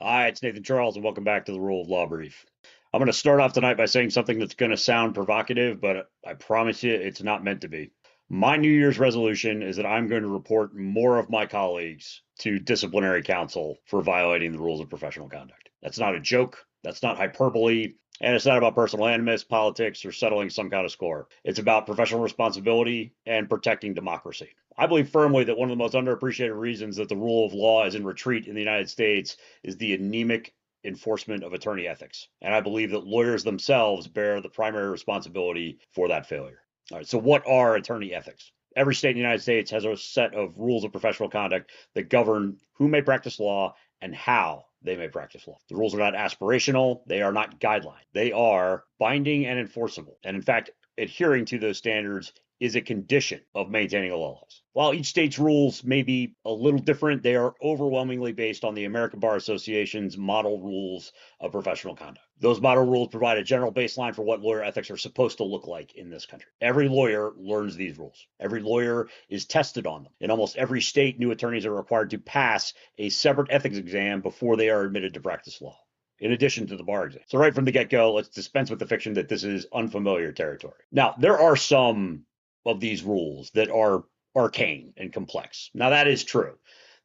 Hi, it's Nathan Charles, and welcome back to the Rule of Law Brief. I'm going to start off tonight by saying something that's going to sound provocative, but I promise you it's not meant to be. My New Year's resolution is that I'm going to report more of my colleagues to disciplinary counsel for violating the rules of professional conduct. That's not a joke. That's not hyperbole. And it's not about personal animus, politics, or settling some kind of score. It's about professional responsibility and protecting democracy. I believe firmly that one of the most underappreciated reasons that the rule of law is in retreat in the United States is the anemic enforcement of attorney ethics. And I believe that lawyers themselves bear the primary responsibility for that failure. All right, so what are attorney ethics? Every state in the United States has a set of rules of professional conduct that govern who may practice law and how they may practice law. The rules are not aspirational. They are not guidelines. They are binding and enforceable. And in fact, adhering to those standards is a condition of maintaining the laws. While each state's rules may be a little different, they are overwhelmingly based on the American Bar Association's model rules of professional conduct. Those model rules provide a general baseline for what lawyer ethics are supposed to look like in this country. Every lawyer learns these rules. Every lawyer is tested on them. In almost every state, new attorneys are required to pass a separate ethics exam before they are admitted to practice law, in addition to the bar exam. So right from the get-go, let's dispense with the fiction that this is unfamiliar territory. Now, there are some of these rules that are arcane and complex. Now, that is true.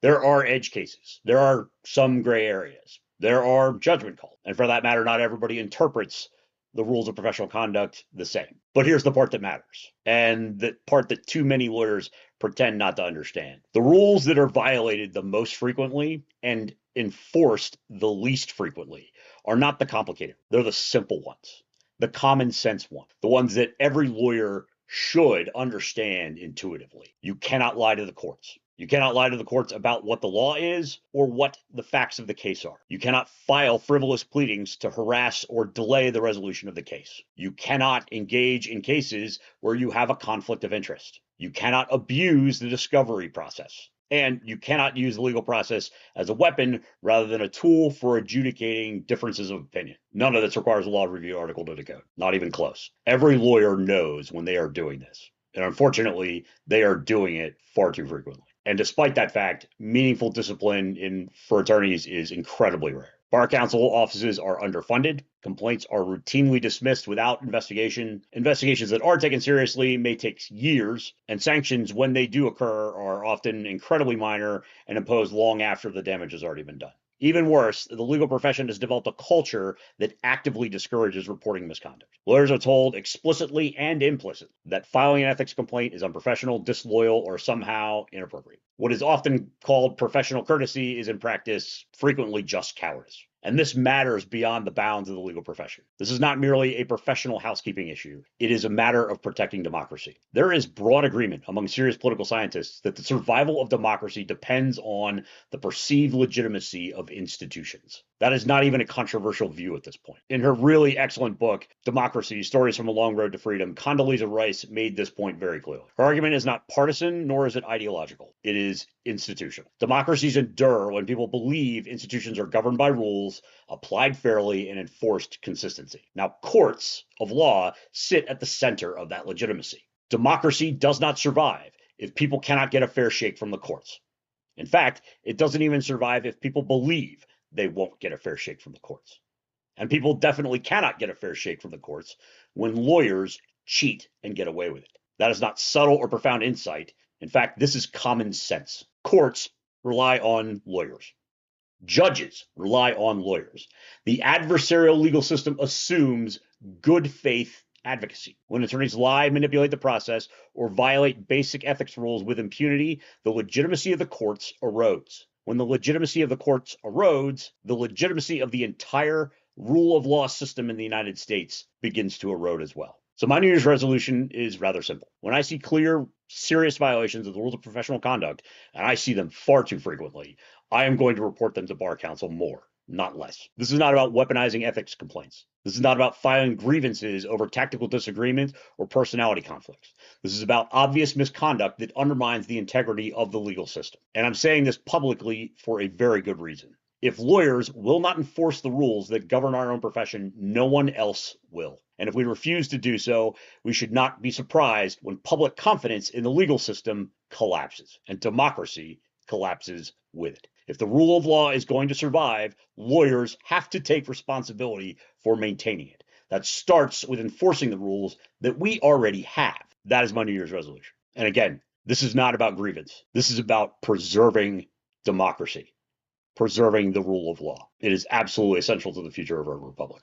There are edge cases. There are some gray areas. There are judgment calls. And for that matter, not everybody interprets the rules of professional conduct the same. But here's the part that matters, and the part that too many lawyers pretend not to understand. The rules that are violated the most frequently and enforced the least frequently are not the complicated. They're the simple ones, the common sense ones, the ones that every lawyer should understand intuitively. You cannot lie to the courts. You cannot lie to the courts about what the law is or what the facts of the case are. You cannot file frivolous pleadings to harass or delay the resolution of the case. You cannot engage in cases where you have a conflict of interest. You cannot abuse the discovery process. And you cannot use the legal process as a weapon rather than a tool for adjudicating differences of opinion. None of this requires a law review article to decode, not even close. Every lawyer knows when they are doing this. And unfortunately, they are doing it far too frequently. And despite that fact, meaningful discipline for attorneys is incredibly rare. Bar counsel offices are underfunded. Complaints are routinely dismissed without investigation. Investigations that are taken seriously may take years, and sanctions, when they do occur, are often incredibly minor and imposed long after the damage has already been done. Even worse, the legal profession has developed a culture that actively discourages reporting misconduct. Lawyers are told explicitly and implicitly that filing an ethics complaint is unprofessional, disloyal, or somehow inappropriate. What is often called professional courtesy is in practice frequently just cowardice. And this matters beyond the bounds of the legal profession. This is not merely a professional housekeeping issue. It is a matter of protecting democracy. There is broad agreement among serious political scientists that the survival of democracy depends on the perceived legitimacy of institutions. That is not even a controversial view at this point. In her really excellent book, Democracy: Stories from a Long Road to Freedom, Condoleezza Rice made this point very clearly. Her argument is not partisan, nor is it ideological. It is institutional. Democracies endure when people believe institutions are governed by rules, applied fairly, and enforced consistency. Now, courts of law sit at the center of that legitimacy. Democracy does not survive if people cannot get a fair shake from the courts. In fact, it doesn't even survive if people believe they won't get a fair shake from the courts. And people definitely cannot get a fair shake from the courts when lawyers cheat and get away with it. That is not subtle or profound insight. In fact, this is common sense. Courts rely on lawyers. Judges rely on lawyers. The adversarial legal system assumes good faith advocacy. When attorneys lie, manipulate the process, or violate basic ethics rules with impunity, the legitimacy of the courts erodes. When the legitimacy of the courts erodes, the legitimacy of the entire rule of law system in the United States begins to erode as well. So my New Year's resolution is rather simple. When I see clear, serious violations of the rules of professional conduct, and I see them far too frequently, I am going to report them to bar counsel more, not less. This is not about weaponizing ethics complaints. This is not about filing grievances over tactical disagreements or personality conflicts. This is about obvious misconduct that undermines the integrity of the legal system. And I'm saying this publicly for a very good reason. If lawyers will not enforce the rules that govern our own profession, no one else will. And if we refuse to do so, we should not be surprised when public confidence in the legal system collapses and democracy collapses with it. If the rule of law is going to survive, lawyers have to take responsibility for maintaining it. That starts with enforcing the rules that we already have. That is my New Year's resolution. And again, this is not about grievance. This is about preserving democracy, preserving the rule of law. It is absolutely essential to the future of our republic.